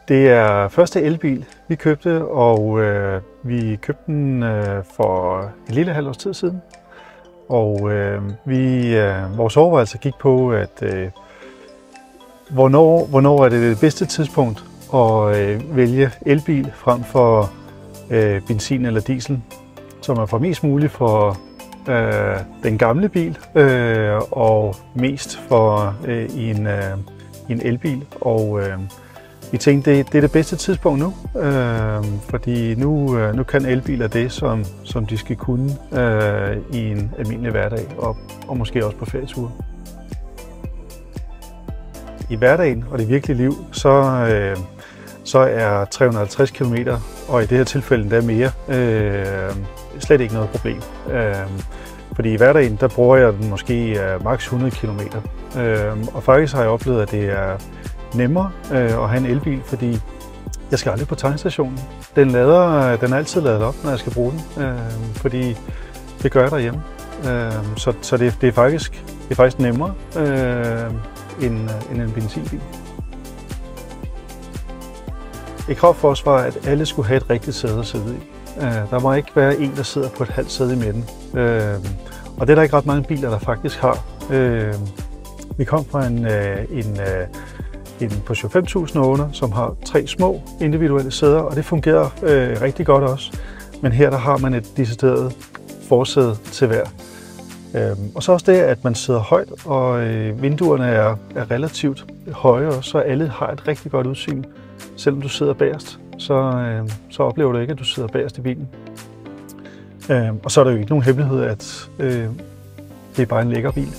Det er første elbil, vi købte, og vi købte den for et lille halvt års tid siden. Og vores overvejelse gik på, at hvornår er det bedste tidspunkt at vælge elbil frem for benzin eller diesel, så man får mest muligt for den gamle bil og mest for en elbil. Og vi tænkte, det er det bedste tidspunkt nu, fordi nu kan elbiler det, som de skal kunne i en almindelig hverdag og måske også på ferieture. I hverdagen og det virkelige liv, så er 350 km, og i det her tilfælde endda mere, slet ikke noget problem. Fordi i hverdagen, der bruger jeg den måske maks 100 km. Og faktisk har jeg oplevet, at det er nemmere at have en elbil, fordi jeg skal aldrig på tankstationen. Den er altid ladet op, når jeg skal bruge den, fordi det gør jeg derhjemme. Så det er faktisk nemmere end en benzinbil. Et krav for os var, at alle skulle have et rigtigt sæde at sidde i. Der må ikke være en, der sidder på et halvt sæde i midten. Og det er der ikke ret mange biler, der faktisk har. Vi kom fra en Peugeot 5008, som har 3 små individuelle sæder, og det fungerer rigtig godt også. Men her der har man et decideret forsæde til hver. Og så også det, at man sidder højt, og vinduerne er relativt høje, så alle har et rigtig godt udsyn. Selvom du sidder bagerst, så oplever du ikke, at du sidder bagerst i bilen. Og så er der jo ikke nogen hemmelighed, at det er bare en lækker bil.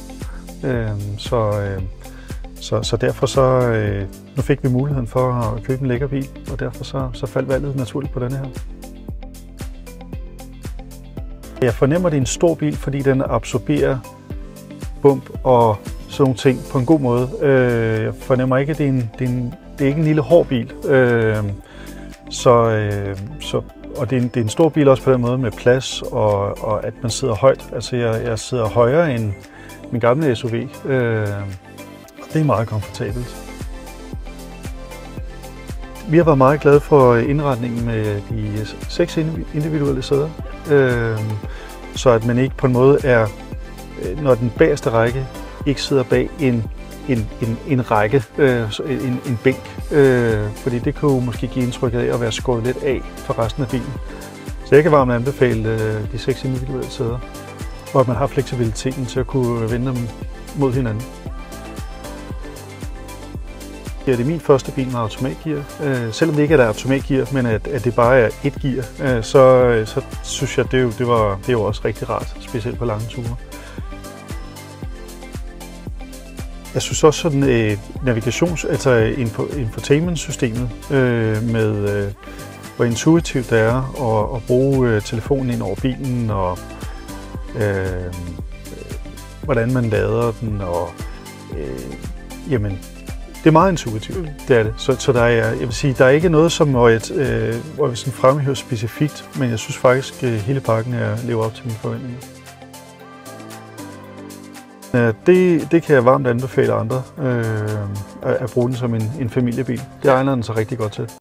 Så derfor nu fik vi muligheden for at købe en lækker bil, og derfor så faldt valget naturligt på denne her. Jeg fornemmer, at det er en stor bil, fordi den absorberer bump og sådan nogle ting på en god måde. Jeg fornemmer ikke, at det er ikke en lille hård bil. Og det er en stor bil også på den måde med plads og at man sidder højt. Altså jeg sidder højere end min gamle SUV. Og det er meget komfortabelt. Vi har været meget glade for indretningen med de 6 individuelle sæder. Så at man ikke på en måde er, når den bagerste række ikke sidder bag en række, en bænk, fordi det kunne måske give indtrykket af at være skåret lidt af for resten af bilen. Så jeg kan varmt anbefale de 6 individuelle sæder, og at man har fleksibiliteten til at kunne vende dem mod hinanden. Det er min første bil med automatgear. Selvom det ikke er automatgear, men at det bare er et gear, så synes jeg, det er jo også rigtig rart, specielt på lange ture. Jeg synes også sådan altså infotainment-systemet med hvor intuitivt det er at bruge telefonen ind over bilen, og hvordan man lader den, og jamen, det er meget intuitivt, det er det. Så der er, jeg vil sige, der er ikke noget, hvor jeg sådan fremhæver specifikt, men jeg synes faktisk, at hele pakken lever op til mine forventninger. Det kan jeg varmt anbefale andre at bruge den som en familiebil. Det egner den sig rigtig godt til.